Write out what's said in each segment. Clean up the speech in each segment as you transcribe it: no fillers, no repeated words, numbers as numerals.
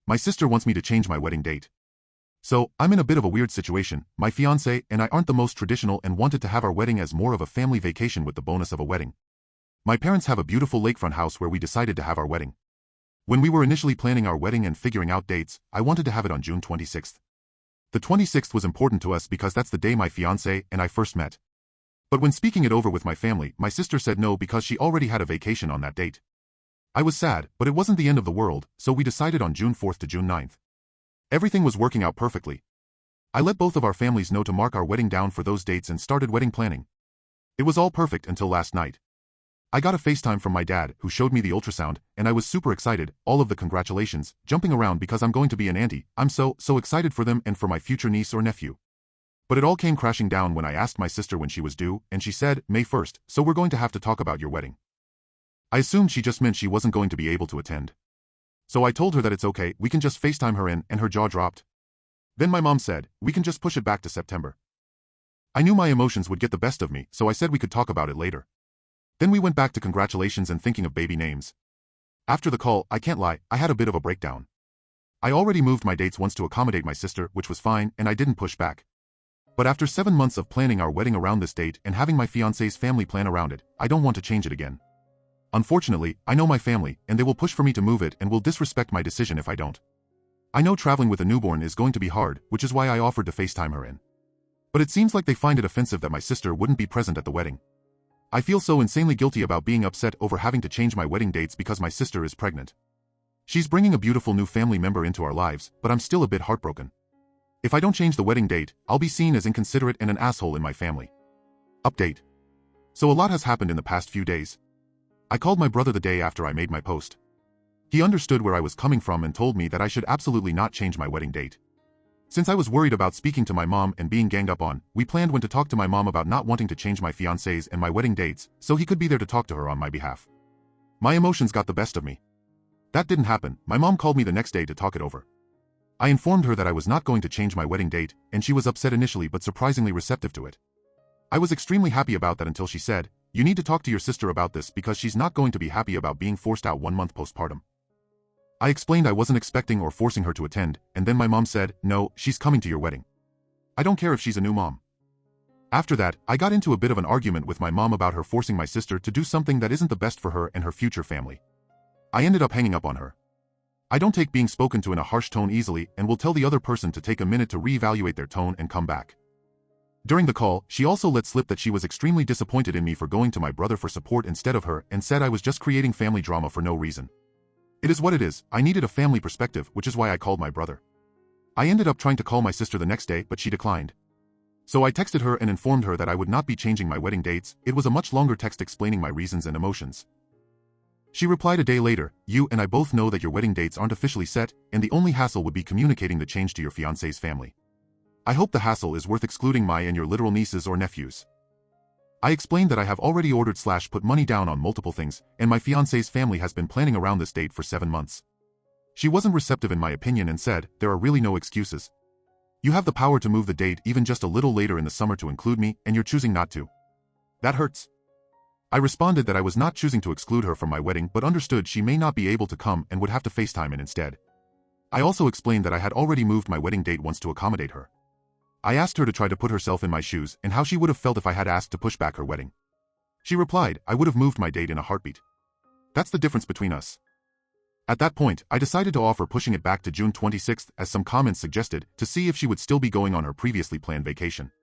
My sister wants me to change my wedding date. So, I'm in a bit of a weird situation. My fiancé and I aren't the most traditional and wanted to have our wedding as more of a family vacation with the bonus of a wedding. My parents have a beautiful lakefront house where we decided to have our wedding. When we were initially planning our wedding and figuring out dates, I wanted to have it on June 26th. The 26th was important to us because that's the day my fiancé and I first met. But when speaking it over with my family, my sister said no because she already had a vacation on that date. I was sad, but it wasn't the end of the world, so we decided on June 4th to June 9th. Everything was working out perfectly. I let both of our families know to mark our wedding down for those dates and started wedding planning. It was all perfect until last night. I got a FaceTime from my dad, who showed me the ultrasound, and I was super excited, all of the congratulations, jumping around because I'm going to be an auntie. I'm so excited for them and for my future niece or nephew. But it all came crashing down when I asked my sister when she was due, and she said, May 1st, so we're going to have to talk about your wedding. I assumed she just meant she wasn't going to be able to attend. So I told her that it's okay, we can just FaceTime her in, and her jaw dropped. Then my mom said, we can just push it back to September. I knew my emotions would get the best of me, so I said we could talk about it later. Then we went back to congratulations and thinking of baby names. After the call, I can't lie, I had a bit of a breakdown. I already moved my dates once to accommodate my sister, which was fine, and I didn't push back. But after 7 months of planning our wedding around this date and having my fiancé's family plan around it, I don't want to change it again. Unfortunately, I know my family, and they will push for me to move it and will disrespect my decision if I don't. I know traveling with a newborn is going to be hard, which is why I offered to FaceTime her in. But it seems like they find it offensive that my sister wouldn't be present at the wedding. I feel so insanely guilty about being upset over having to change my wedding dates because my sister is pregnant. She's bringing a beautiful new family member into our lives, but I'm still a bit heartbroken. If I don't change the wedding date, I'll be seen as inconsiderate and an asshole in my family. Update. So a lot has happened in the past few days. I called my brother the day after I made my post. He understood where I was coming from and told me that I should absolutely not change my wedding date. Since I was worried about speaking to my mom and being ganged up on, we planned when to talk to my mom about not wanting to change my fiancé's and my wedding dates, so he could be there to talk to her on my behalf. My emotions got the best of me. That didn't happen. My mom called me the next day to talk it over. I informed her that I was not going to change my wedding date, and she was upset initially but surprisingly receptive to it. I was extremely happy about that until she said, you need to talk to your sister about this because she's not going to be happy about being forced out 1 month postpartum. I explained I wasn't expecting or forcing her to attend, and then my mom said, no, she's coming to your wedding. I don't care if she's a new mom. After that, I got into a bit of an argument with my mom about her forcing my sister to do something that isn't the best for her and her future family. I ended up hanging up on her. I don't take being spoken to in a harsh tone easily and will tell the other person to take a minute to reevaluate their tone and come back. During the call, she also let slip that she was extremely disappointed in me for going to my brother for support instead of her and said I was just creating family drama for no reason. It is what it is. I needed a family perspective, which is why I called my brother. I ended up trying to call my sister the next day, but she declined. So I texted her and informed her that I would not be changing my wedding dates. It was a much longer text explaining my reasons and emotions. She replied a day later, you and I both know that your wedding dates aren't officially set, and the only hassle would be communicating the change to your fiancé's family. I hope the hassle is worth excluding my and your literal nieces or nephews. I explained that I have already ordered / put money down on multiple things, and my fiancé's family has been planning around this date for 7 months. She wasn't receptive in my opinion and said, there are really no excuses. You have the power to move the date even just a little later in the summer to include me, and you're choosing not to. That hurts. I responded that I was not choosing to exclude her from my wedding but understood she may not be able to come and would have to FaceTime in instead. I also explained that I had already moved my wedding date once to accommodate her. I asked her to try to put herself in my shoes and how she would have felt if I had asked to push back her wedding. She replied, I would have moved my date in a heartbeat. That's the difference between us. At that point, I decided to offer pushing it back to June 26th as some comments suggested to see if she would still be going on her previously planned vacation.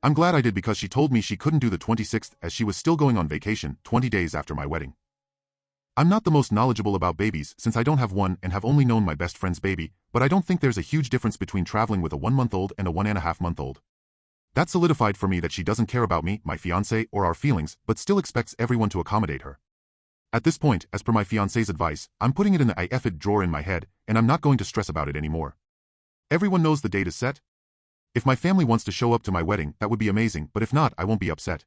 I'm glad I did because she told me she couldn't do the 26th as she was still going on vacation 20 days after my wedding. I'm not the most knowledgeable about babies since I don't have one and have only known my best friend's baby, but I don't think there's a huge difference between traveling with a 1-month-old and a 1.5-month-old. That solidified for me that she doesn't care about me, my fiancé, or our feelings, but still expects everyone to accommodate her. At this point, as per my fiancé's advice, I'm putting it in the I F it drawer in my head, and I'm not going to stress about it anymore. Everyone knows the date is set. If my family wants to show up to my wedding, that would be amazing, but if not, I won't be upset.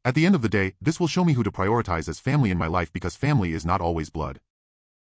At the end of the day, this will show me who to prioritize as family in my life because family is not always blood.